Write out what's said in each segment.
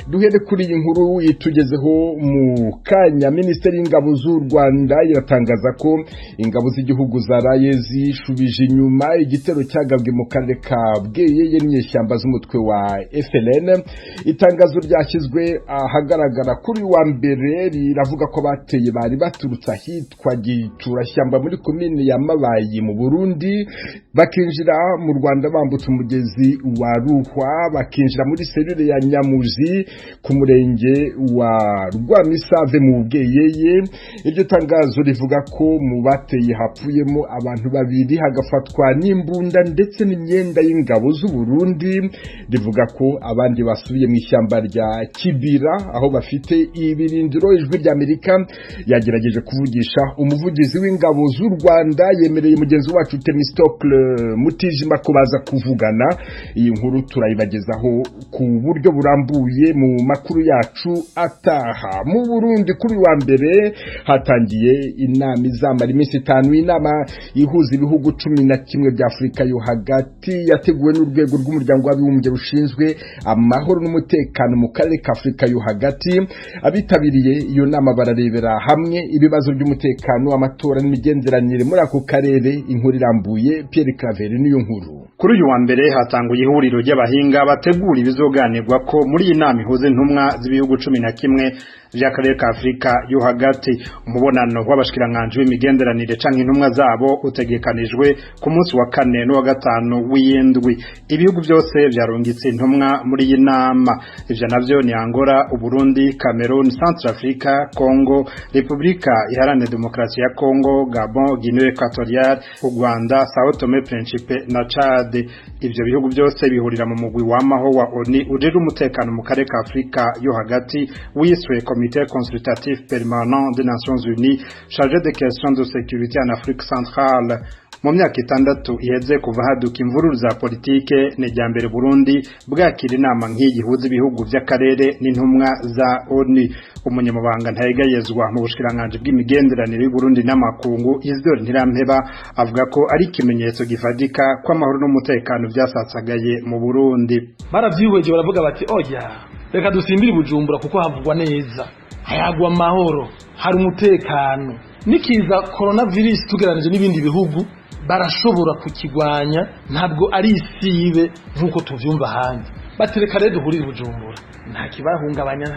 duhere kuri iyi nkuru itugezeho mu kanya. Minisiteri y'Ingabo z'u Rwanda iratangaza ko ingabo z'igihugu zaraye zishubije inyuma igitero cyagabwe mu karere ka Bweyeye n'inyeshyamba z'umutwe wa FLN. Itangazo ryashyizwe ahagaragara kuri wa mbere riravuga ko bateye bari baturutse ahitwa Gicurashyamba muri komine ya Mabayi mu Burundi, bakinjira mu Rwanda bambutse umugezi wa Ruhwa, bakinjira muri serire ya Nyamuzi ku murenge wa Rwamisave mu Bweyeye. Iryo tangazo rivuga ko mu bateye hapfuyemo abantu babiri, hagafatwa n'imbunda ndetse n'imyenda y'ingabo z'u Burundi. Rivuga ko abandi basubiye mu ishyamba rya Kibira aho bafite ibirindiro. Ijwi rya Amerika yagerageje kuvugisha umuvugizi w'ingabo z'u Rwanda, yemereye mugenzi wacu Temistocle Mutijima ko baza kuvugana. Iyi nkuru turayibagezaho ku buryo burambuye mu makuru yacu ataha. Mu Burundi kuri wa mbere hatangiye inama izamara iminsi 5, inama ihuza ibihugu 11 bya Afrika yo hagati yateguwe n'urwego rw'umuryango w'abibumbye rushinzwe amahoro n'umutekano mu karere ka Afrika yo hagati. Abitabiriye iyo nama bararebera hamwe ibibazo by'umutekano, amatora n'imigenderanire muri ako karere. Inkuru irambuye Pierre Claver niyo nkuru. Kuri uyu wa mbere hatanguye ihuriro ry'abahinga bategura ibizoganirwa ko muri iyi nama ihuza intumwa z'ibihugu 11 vy'akarere ka Afrika yo hagati. Umubonano w'abashikiranganje b'imigenderanire canke intumwa zabo utegekanijwe ku munsi wa 4 no wa 5 w'indwi. Ibihugu byose vyarungitse intumwa muri iyi nama. Ivyo navyo ni Angola, Uburundi, Cameroon, Centrafrica, Congo, Republika Iharanira Demokarasi ya Congo, Gabon, Guinée Equatoriale, u Rwanda, Sao Tome Principe na Chad. Ivyo bihugu byose bihurira mu mugwi w'amaho wa ONU ujejwe umutekano mu karere ka Afrika yo hagati wiswe Comité consultatif permanent des Nations Unies chargé des questions de sécurité en Afrique centrale. Mu myaka 6 iheze kuva haduka imvururu za politike n'ijyambere Burundi bwakira inama nk'iyi ihuza ibihugu by'akarere n'intumwa za ONU. Umunyamabanga ntayegayezwa mu bushikiranganje bw'imigenderanire y'u Burundi n'amakungu Isidore Ntirampeba avuga ko ari ikimenyetso gifadika ko amahoro n'umutekano byasatsagaye mu Burundi. Baravyiweje baravuga bati oya reka dusimbire Bujumbura kuko havugwa neza, hayagwa amahoro, hari umutekano. Nikiza coronavirus tugeranije n'ibindi bihugu barashobora kukigwanya, ntabwo ari isibe nkuko tuvyumva hanze. Batereka rero duhurira Bujumbura nta kibahungabanya,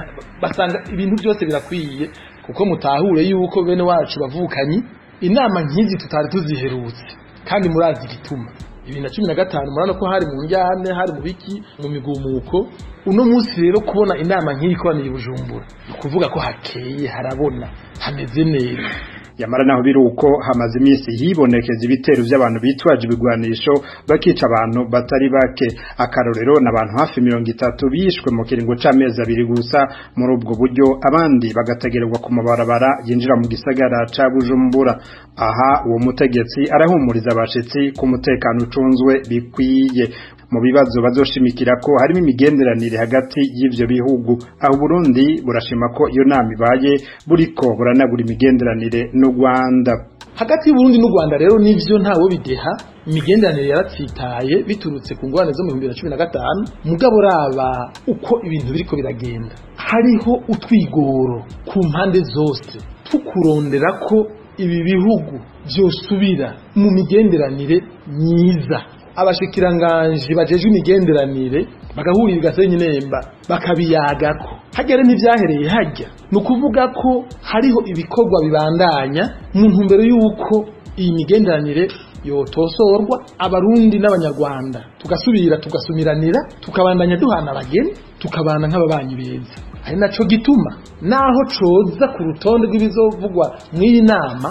basanga ibintu byose birakwiye kuko mutahure yuko bene wacu bavukanyi. Inama nkizi tutari tuziherutse kandi murazi gituma 2015 murano ko hari mu njyane, hari mu biki, mu migumuko. Uno munsi rero kubona inama nk'iyi ikoraniye Bujumbura kuvuga ko hakeye, harabona, hameze neza. Yamara naho biruko hamaze iminsi hibonekeza ibitero by'abantu bitwaje ibigwanisho bakica abantu batari bake. Akarorero n'abantu hafi 30 bishwe mu kiringo c'amezi 2 gusa. Muri ubwo buryo abandi bagategerezwa ku mabarabara yinjira mu gisagara ca Bujumbura. Aha uwo mutegetsi arahumuriza abashitsi ku mutekano ucunzwe bikwiye. Mu bibazo bazoshimikira ko harimo imigenderanire hagati y'ivyo bihugu. Aho Burundi burashima ko iyo nama ibaye buriko buranagura imigenderanire n'u Rwanda. Hagati y'Uburundi n'u Rwanda rero nivyo ntawo bideha, imigenderanire yaratsitaye biturutse ku ngorane zo mu 2015. Mugabo raba uko ibintu biriko biragenda, hariho utwigoro ku mpande zose tukurondera ko ibi bihugu byosubira mu migenderanire myiza. Abashikiranganje bajeje imigenderanire bagahurira Gasenyi Nemba bakabiyagako. Hagere ntivyahereye hajya, nukuvuga ko hariho ibikorwa bibandanya mu ntumbero yuko iyi migenderanire yotosorwa, abarundi n'abanyarwanda tugasubira tugasumiranira, tukabandanya duhana abageni, tukabana nk'ababanyi beza. Ari naco gituma naho coza ku rutonde rw'ibizovugwa mw'iyi nama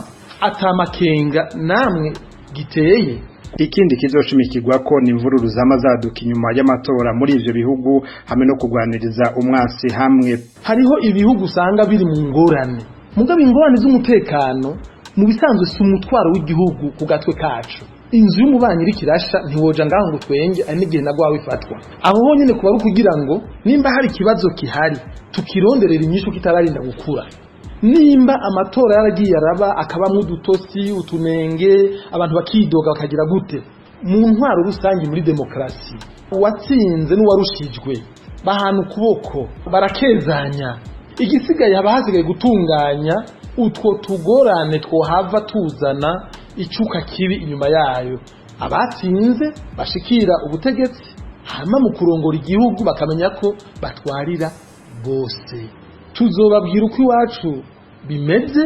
atamakenga namwe giteye. Ikindi kizoshimikirwa ko ni imvururu zamazaduka inyuma y'amatora muri ivyo bihugu hamwe no kugwaniriza umwasi hamwe. Hariho ibihugu usanga biri mu ngorane, mugabo ingorane z'umutekano mu bisanzwe si umutwaro w'igihugu ku gatwe kacu. Inzu y'umubanyi iri kirasha ntiwoja ngaho ngo twenge ari n'igihe nagwawe ifatwa. Aho honyene kuba kugira ngo nimba hari kibazo kihari tukironderera inyishu kitararinda gukura. Nimba amatora yaragiye araba akabamwe udutosi utunenge abantu bakidoga bakagira gute mu ntwaro rusangi muri demokrasi, uwatsinze n'uwarushijwe bahana ukuboko barakezanya igisigaye hasigaye gutunganya utwo tugorane twohava tuzana icuka kibi inyuma yayo abatsinze bashikira ubutegetsi hama mu kurongora igihugu bakamenya ko batwarira bose tuzobabwira uko iwacu bimeze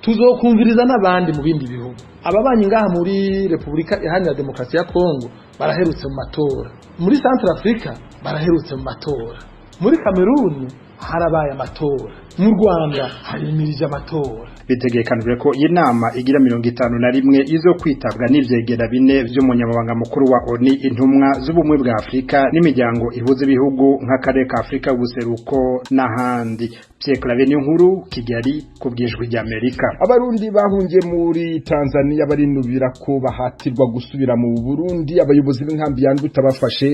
tuzokumviriza n'abandi mu bindi bihugu ababanyi ngaha muri Republika Iharanira Demokarasi ya Kongo baraherutse mu matora muri Central Africa baraherutse mu matora muri Cameroon harabaye amatora mu Rwanda harimirije amatora bitegekanijwe ko inama igira 51 izo kwitabwa n'ivyegera bine vy'umunyamabanga mukuru wa ONU intumwa z'ubumwe bwa Afrika n'imiryango ihuza ibihugu nk'akarere ka Afrika y'ubuseruko n'ahandi. Pierre Claver Nkuru, Kigali, kubwijwe rya Amerika. Abarundi bahungiye muri Tanzania barinubira ko bahatirwa gusubira mu Burundi. Abayobozi b'inkambi ya Nduta bafashe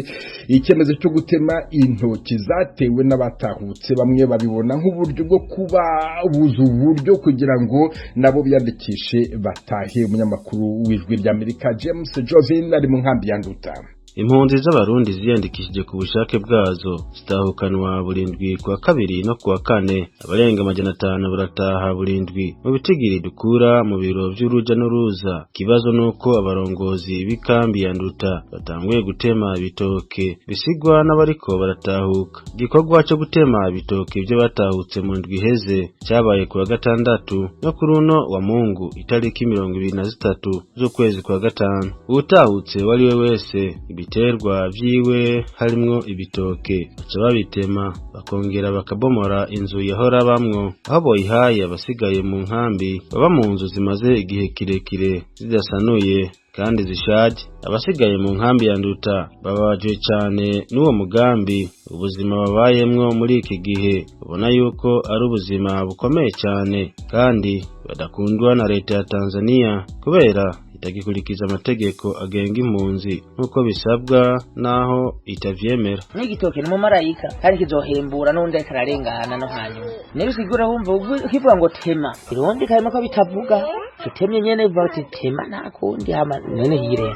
icyemezo cyo gutema intoki zatewe n'abatahutse, bamwe babibona nk'uburyo bwo kubabuza uburyo kugira ngo nabo biyandikishe batahe. Umunyamakuru w'ijwi rya Amerika James Jovin ari mu nkambi ya Nduta. Impunzi z'abarundi ziyandikishije ku bushake bwazo zitahukanwa burindwi kwa kabiri no kwa kane, abarenga 500 barataha burindwi mu bitigiri dukura mu biro by'uruja n'uruza. Kibazo nuko abarongozi b'ikambi ya Nduta batanguye gutema ibitoke bisigwa n'abariko baratahuka. Gikorwa cyo gutema ibitoke byo batahutse mu ndwi heze cyabaye ku wa gatandatu no kuri uno wa Mungu itariki 23 z'ukwezi kwa gatanu. Utahutse wari we wese ibiterwa vyiwe harimwo ibitoke baca babitema bakongera bakabomora inzu yahora bamwo, aho boyihaye abasigaye mu nkambi baba mu nzu zimaze igihe kirekire zidasanuye kandi zishaje. Abasigaye mu nkambi ya Nduta babajwe cyane n'uwo mugambi. Ubuzima babayemwo muri iki gihe ubona yuko ari ubuzima bukomeye cyane kandi badakundwa na leta ya Tanzania kubera itagikurikiza amategeko agenga impunzi nkuko bisabwa naho itavyemera. N'igitoke ni mu marayika kandi kizohembura n'undi kararengana no hanyuma nibisigura bumva kivuga ngo tema irundi kayima ko bitavuga kitemye nyene bati tema nakundi hama nene hire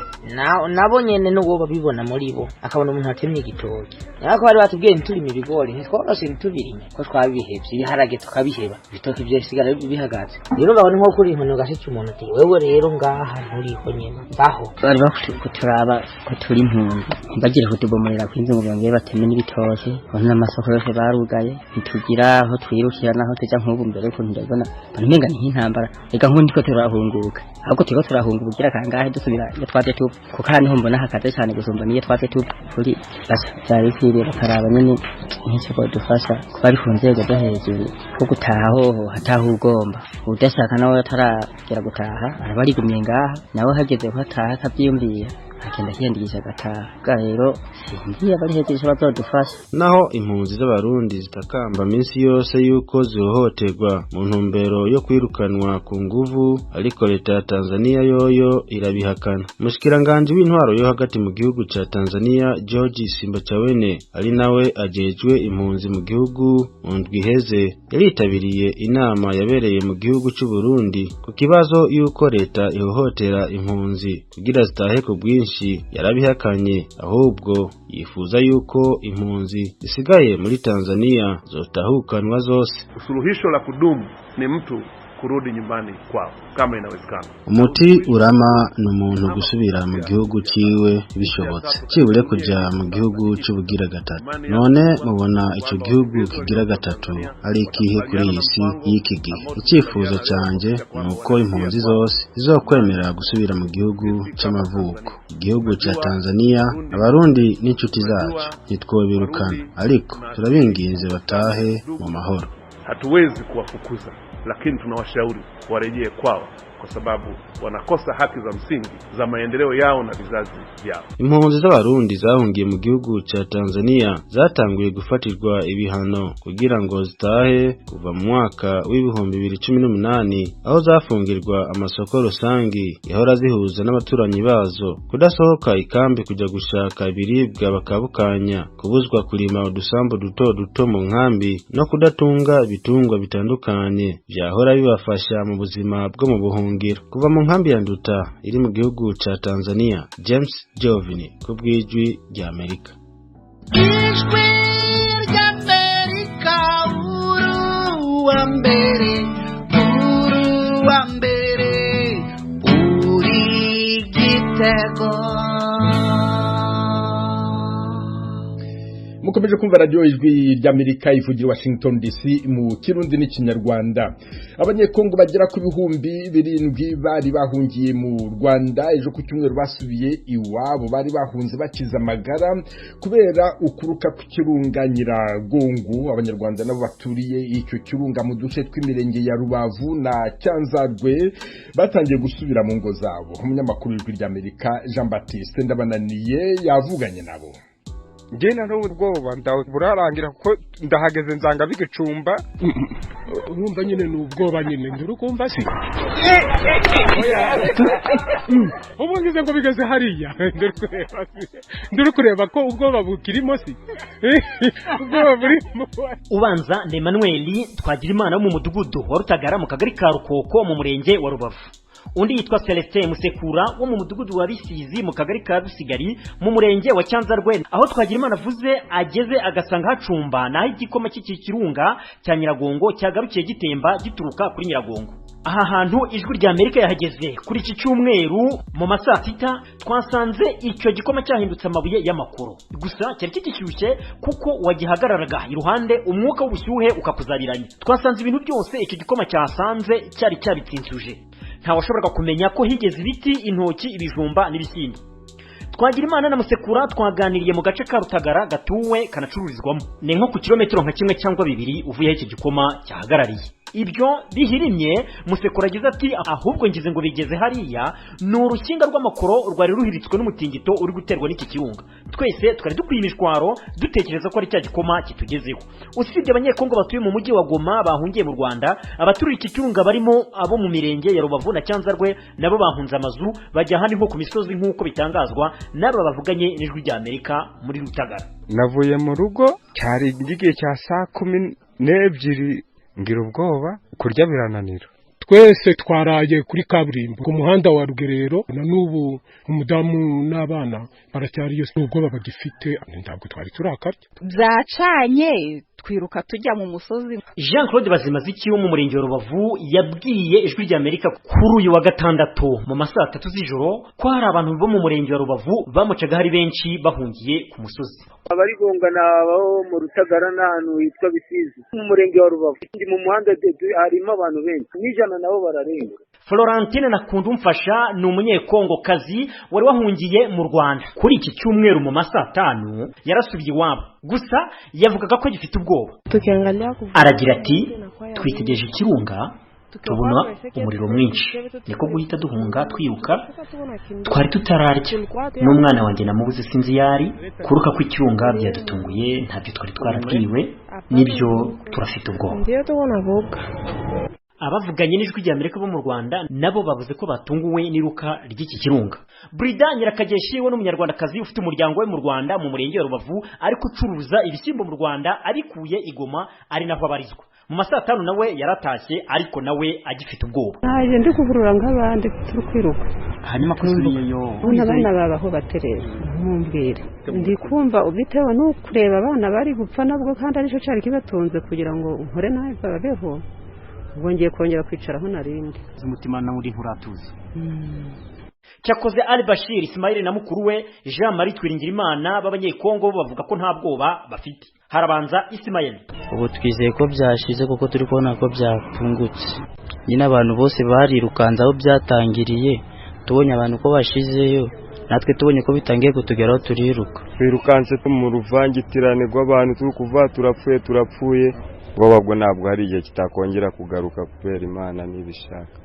nabo nyene n'uwo babibona muri bo akabona umuntu atemye igitoke nako bari batubwiye nturi mu bigori ntitwabashe ntubirime ko twabihevye ibiharage tukabiheba ibitoke byo bisigara bihagaze rero babona nko kuri impunzi gashitse umuntu ati wewe rero ngaha nturiho nyene baho bari bakuturaba ko turi impunzi bagira kutubomorera kwinze ngo bangeye bateme n'ibitoke bana amasoko yose barugaye ntitugira aho twirukira naho tuja nk'ubu mbere ko ndabona bamenga ni intambara ega nkundi ko turahunguka ahubwo tiko turahunga ubugira kangahe dusubira iyo twaje tu kuko hano ho mbona hakaze cyane gusumba niyo twaje tu kuri basa cyari kwire bakaraba nyene n'icyo ko dufasha kubari ku nzego zo hejuru ko gutaha ho hataha ugomba udashaka nawe ataragera gutaha arabari gumye ngaha nawe hageze ko hataha kabyiyumviye agenda kiyandikisha gataha rero sinzi abari hejuru bazodufasha. Naho impunzi z'abarundi zitakamba minsi yose yuko zihohoterwa mu ntumbero yo kwirukanwa ku nguvu, ariko leta ya Tanzania yoyo irabihakana. Mushikiranganje w'intwaro yo hagati mu gihugu ca Tanzania George Simbachawene ari nawe ajejwe impunzi mu gihugu mu ndwi heze yaritabiriye inama yabereye mu gihugu cy'u Burundi ku kibazo yuko leta ihohotera impunzi kugira zitahe ku bwinshi. Yarabihakanye ahubwo yifuza yuko impunzi zisigaye muri Tanzania zotahukanwa zose. Suluhisho la kudumu ni mtu kurudi nyumbani kwao kama inawezekana. Umuti urama n'umuntu gusubira mu gihugu ciwe bishobotse, cibure kuja mu gihugu cy'ubugira gatatu. None mubona ico gihugu kigira gatatu ari ikihe kuri isi y'iki gihe? Icifuzo canje nuko impunzi zose zizokwemera gusubira mu gihugu c'amavuko. Igihugu ca Tanzania abarundi n'inshuti zacu nitwobirukana, ariko turabinginze batahe mu mahoro. Hatuwezi kuwafukuza, lakini tunawashauri warejee kwao kwa sababu wanakosa haki za msingi za maendeleo yao na vizazi vyao. Impunzi z'abarundi zahungiye mu gihugu ca Tanzania zatanguye gufatirwa ibihano kugira ngo zitahe kuva mu mwaka w'ibihumbi 2018 aho zafungirwa amasoko rusangi yahora zihuza n'abaturanyi bazo, kudasohoka ikambi kuja gushaka ibiribwa bakabukanya, kubuzwa kurima udusambu duto duto mu nkambi no kudatunga ibitungwa bitandukanye byahora bibafasha mu buzima bwo mu buhungiro. Kuva mu nkambi ya Nduta iri mu gihugu ca Tanzania, James Jovini kubwijwi rya Amerika. mbere wa mbere uri Gitego. Mukomeje kumva radio ijwi ry'Amerika ivugira Washington DC mu Kirundi n'Ikinyarwanda. Abanyekongo bagera ku bihumbi 7 bari bahungiye mu Rwanda ejo ku cyumweru basubiye iwabo, bari bahunze bakiza amagara kubera ukuruka ku kirunga Nyiragongo. Abanyarwanda nabo baturiye icyo kirunga mu duce tw'imirenge ya Rubavu na Cyanzarwe batangiye gusubira mu ngo zabo. Umunyamakuru w'ijwi ry'Amerika Jean Baptiste Ndabananiye yavuganye nabo. Ngena no ubwoba burarangira kuko ndahageze nzanga bigicumba. Urumva nyine n'ubwoba nyine ndurukumva si. Ubu ngize ngo bigeze hariya ndurukureba ko ubwoba bukirimo si. Ubwoba burimo. Ubanza ni Emmanuel Twagirimana wo mu mudugudu wa Rutagara mu kagari ka Rukoko mu murenge wa Rubavu. Undi yitwa Celestin Musekura wo mu mudugudu wa Bisizi mu kagari ka Rusigari mu murenge wa Cyanzarwe. Aho Twagirimana avuze ageze agasanga hacumba naho igikoma cy'ikirunga cya Nyiragongo cyagarukiye gitemba gituruka kuri Nyiragongo. Aha hantu ijwi rya Amerika yahageze kuri iki cyumweru mu masaa 6 twasanze icyo gikoma cyahindutse amabuye y'amakoro. Gusa cyari kigishyushye kuko wagihagararaga iruhande umwuka w'ubushyuhe ukakuzabiranye. Twasanze ibintu byose icyo gikoma cyasanze cyari cyabitsinzuje. Nta washoboraga kumenya ko higeze ibiti, intoki, ibijumba n'ibishyimbo. Twagirimana na Musekura twaganiriye mu gace ka Rutagara gatuwe kanacururizwamo. Ni nko ku kilometero nka 1 cyangwa 2 uvuye iki gikoma cyahagarariye. Ibyo bihirimye Musekura agize ati ahubwo ngize ngo bigeze hariya ni urukinga rw'amakoro rwari ruhiritswe n'umutingito uri guterwa n'iki kirunga. Twese twari dukwiye imishwaro dutekereza ko ari cya gikoma kitugezeho. Usibye abanyekongo batuye mu mujyi wa Goma bahungiye mu Rwanda, abaturiye iki kirunga barimo abo mu mirenge ya Rubavu na Cyanzarwe nabo bahunze amazu bajya hano ho ku misozi nk'uko bitangazwa n'aba bavuganye n'ijwi rya Amerika muri Rutagara. Navuye mu rugo cyari igihe cya saa 12 ngira ubwoba kurya birananira. Twese twaraye kuri kaburimbo ku muhanda wa Rugerero, na n'ubu umudamu n'abana baracyariyo ubwoba bagifite, ntabwo twari turakarya. Byacanye twiruka tujya mu musozi. Jean Claude Bazimaziki wo mu murenge wa Rubavu yabwiye ijwi rya Amerika kuri uyu wa gatandatu mu masaa 3 z'ijoro ko hari abantu bo mu murenge wa Rubavu bamucaga hari benshi bahungiye ku musozi. Abari gongana abaho mu Rutagara n'ahantu hitwa Bisizi mu murenge wa Rubavu. Ndi mu muhanda harimo abantu benshi n'ijana nabo bararenga. Florentine Nakundumfasha ni umunyekongo kazi wari wahungiye mu Rwanda. Kuri iki cyumweru mu masaa 5 yarasubiye iwabo. Gusa yavugaga ko gifite ubwoba. Aragira ati twitegereje ikirunga tubona umuriro mwinshi, niko guhita duhunga twiruka. Twari tutararya n'umwana wanjye namubuze sinzi yari kuruka kw'ikirunga byadutunguye, ntabyo twari twarabwiwe, nibyo turafite ubwoba. Abavuganye n'ijwi rya Amerika bo mu Rwanda nabo bavuze ko batunguwe n'iruka ry'iki kirunga. Brida Nyirakageshi we n'umunyarwandakazi ufite umuryango we mu Rwanda mu murenge wa Rubavu ariko ucuruza ibishyimbo mu Rwanda abikuye Igoma ari naho abarizwa. Mu masaa 5 nawe yaratashye ariko nawe agifite ubwoba. Naje ndi kuvurura nk'abandi turi kwiruka. Hanyuma kusuriyeyo abana babaho baterera mumbwire. Ndi kumva ubitewe no kureba abana bari gupfa nabwo kandi ari cyo cyari kibatunze kugira ngo nkore nawe babeho. Ubwo kongera kwicaraho narindi umutima na muri nturatuza. Cyakoze Ali Bashir Ismail na mukuru we Jean Marie Twiringirimana b'abanyekongo bavuga ko nta bwoba bafite. Harabanza Ismail. Ubu twizeye ko byashize kuko turi kubona ko byapfungutse. Nyine abantu bose barirukanza aho byatangiriye, tubonye abantu ko bashizeyo, natwe tubonye ko bitangiye kutugeraho turiruka. Twirukanse mu ruvangitirane rw'abantu turi kuva turapfuye. Bwabwo ntabwo hari igihe kitakongera kugaruka kubera Imana nibishaka.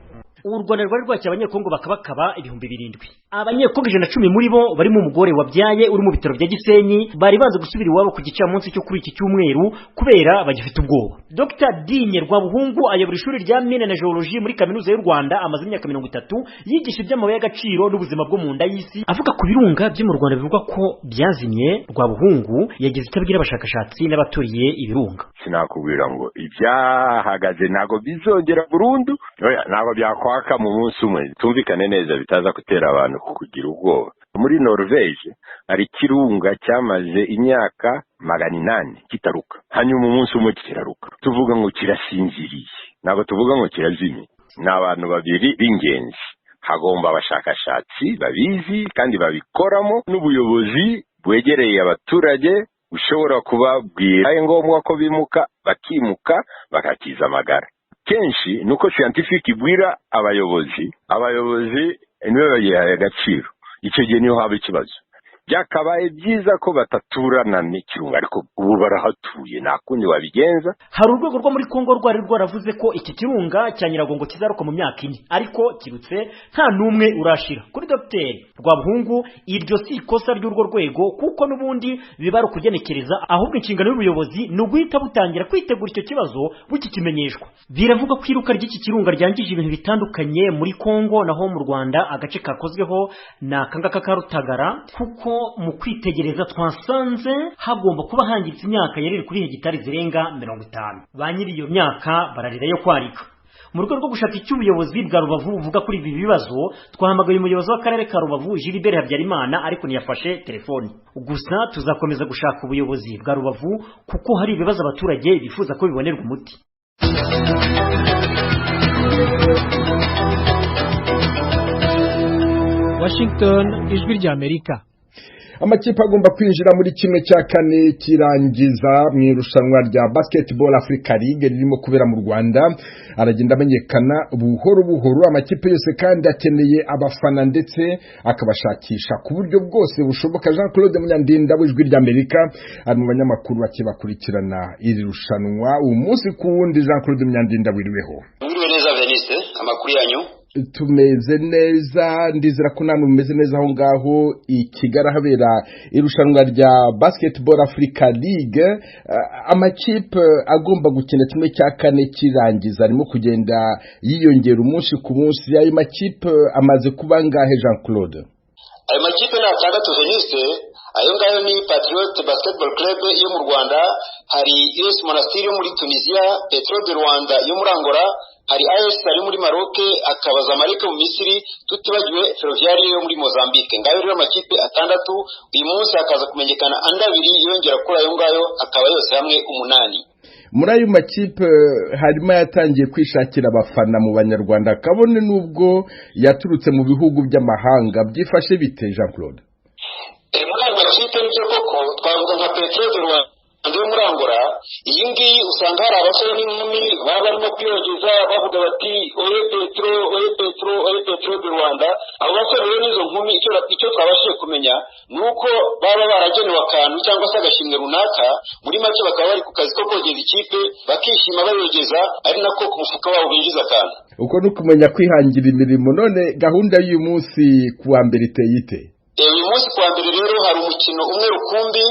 U Rwanda rwari rwacye abanyekongo bakabakaba 7,000. Abanyekongo 110 muri bo barimo umugore wabyaye uri mu bitaro bya Gisenyi bari banze gusubira iwabo ku gicamunsi cyo kuri iki cyumweru kubera bagifite ubwoba. Dr Dinye Rwabuhungu ayobora ishuri rya Mine na Geologie muri kaminuza y'u Rwanda amaze imyaka 30 yigisha iby'amabuye y'agaciro n'ubuzima bwo mu nda y'isi. Avuga ku birunga byo mu Rwanda bivugwa ko byazimye. Rwabuhungu yagize itabwira abashakashatsi n'abaturiye ibirunga. Sinakubwira ngo ibyahagaze nago bizongera burundu, nago byakwaka mu munsi umwe. Tumvikane neza bitaza gutera abantu kugira ubwoba. Muri Norvege hari kirunga cyamaze imyaka 800 kitaruka, hanyuma umunsi umwe kiraruka. Tuvuga ngo kirasinziriye. ntabwo tuvuga ngo kirazimye, ni abantu babiri b'ingenzi. Hagomba abashakashatsi babizi kandi babikoramo n'ubuyobozi bwegereye abaturage ushobora kubabwira ari ngombwa ko bimuka bakimuka bakakiza amagara. Kenshi nuko scientifique ibwira abayobozi niwe bagihaye agaciro, icyo gihe niho haba ikibazo. Byakabaye byiza ko bataturana n'ikirunga, ariko ubu barahatuye, nta kundi wabigenza. Hari urwego rwo muri Kongo rwari rwaravuze ko iki kirunga cya Nyiragongo kizaruka mu myaka 4, ariko kirutse nta numwe urashira. Kuri Dr. Rwabuhungu, iryo si ikosa ry'urwo rwego kuko nubundi biba ari ukugenekereza, ahubwo inshingano y'ubuyobozi ni uguhita butangira kwitegura icyo kibazo bukikimenyeshwa. Biravuga ko iruka ry'iki kirunga ryangije ibintu bitandukanye muri Kongo, naho mu Rwanda agace kakozweho na kangaka ka Rutagara, kuko mu kwitegereza twasanze hagomba kuba hangiritse imyaka yariri kuri hegitari zirenga 50. Ba nyiri iyo myaka bararira yo kwarika. Mu rwego rwo gushaka icyo ubuyobozi bwa Rubavu buvuga kuri ibi bibazo, twahamagaye umuyobozi w'akarere ka Rubavu Gilbert Habyarimana, ariko ntiyafashe telefoni. Gusa tuzakomeza gushaka ubuyobozi bwa Rubavu kuko hari ibibazo abaturage bifuza ko bibonerwa umuti. Washington, ijwi rya Amerika. Amakipe agomba kwinjira muri kimwe cya kane kirangiza mu irushanwa rya Basketball Africa League ririmo kubera mu Rwanda aragenda amenyekana buhoro buhoro. Amakipe yose kandi akeneye abafana ndetse akabashakisha ku buryo bwose bushoboka. Jean Claude Munyandinda w'ijwi rya Amerika ari mu banyamakuru bakibakurikirana iri rushanwa umunsi ku wundi. Jean Claude Munyandinda wiriweho. Mwiriwe neza Veniste, amakuru yanyu? Tumeze neza, ndizera ko namwe mumeze neza aho ngaho i Kigali habera irushanwa rya Basketball Africa League. Amakipe agomba gukina kimwe cya kane kirangiza arimo kugenda yiyongera umunsi ku munsi. Ayo makipe amaze kuba ngahe Jean Claude? Ayo makipe ni atandatu Veniste. Ayo ngayo ni Patriot Basketball Club yo mu Rwanda, hari US Monastir yo muri Tunisia, Petro de Rwanda yo muri Angola, hari AS ari muri Maroc, akabaza Zamalek mu Misiri, tutibagiwe Ferroviario yo muri Mozambique. Ngayo rero amakipe atandatu, uyu munsi akaza kumenyekana andi abiri yongera kuri ayo ngayo, akaba yose hamwe 8. Muri ayo makipe harimo yatangiye kwishakira abafana mu Banyarwanda, kabone nubwo yaturutse mu bihugu by'amahanga. Byifashe bite Jean Claude? Muri ayo makipe n'icyo koko twavuga nka Petro de Rwanda yo muri Angola, iyi ngiyi usanga hari abasore n'inkumi baba barimo kwiyongeza bavuga bati oye Petro de Rwanda. Abo basore rero n'izo nkumi icyo twabashije kumenya ni uko baba baragenewe akantu cyangwa se agashimwe runaka, muri make bakaba bari ku kazi ko kogeza ikipe bakishima bayogeza, ari nako ku mufuka wabo binjiza akantu. Uko ni ukumenya kwihangira imirimo. None gahunda y'uyu munsi kuwa mbere iteye ite? Uyu munsi kuwa mbere rero hari umukino umwe rukumbi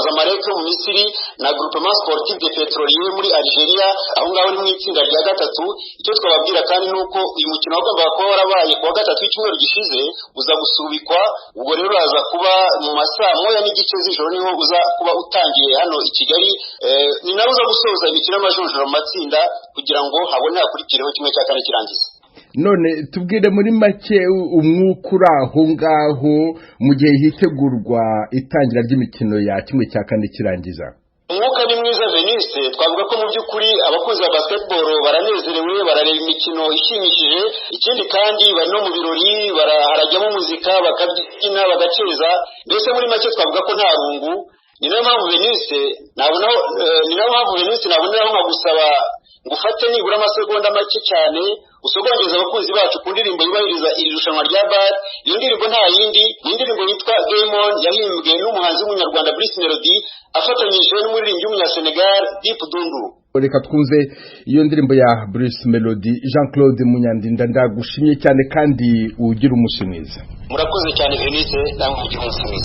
Zamalek mu Misiri na Groupement Sportif de Petrolier muri Algeria, aho ngaho ni mu itsinda rya gatatu. Icyo twababwira kandi nuko uyu mukino wagombaga kuba warabaye kuwa gatatu w'icyumweru gishize uza gusubikwa, ubwo rero uraza kuba mu masaa 1:30 z'ijoro niho uza kuba utangiye hano i Kigali. Ni nawe uza gusoza imikino y'amajonjora mu matsinda kugira ngo habone hakurikireho kimwe cya kane kirangiza. None tubwire muri make umwuka uri aho ngaho mu gihe hitegurwa itangira ry'imikino ya kimwe cya kane kirangiza. Umwuka ni mwiza Veniste, twavuga ko mu by'ukuri abakunzi ba basketball baranezerewe, barareba imikino ishimishije. Ikindi kandi bari no mu birori, harajyamo muzika, bakabyina, bagaceza. Mbese muri make twavuga ko nta rungu. Ni nayo mpamvu Veniste naboneraho nka gusaba ngufate nibura amasegonda make cyane usogongeza abakunzi bacu ku ndirimbo yubahiriza iri rushanwa rya BAL. Iyo ndirimbo nta yindi, ni indirimbo yitwa Game On yahimbwe n'umuhanzi w'umunyarwanda Bruce Melody afatanyije n'umuririmbyi w'umunyasenegal Deep Dundu. Reka twumve iyo ndirimbo ya Bruce Melody. Jean Claude Munyandinda ndagushimye cyane kandi ugira umunsi mwiza. Murakoze cyane Veniste, namwe ugira umunsi mwiza.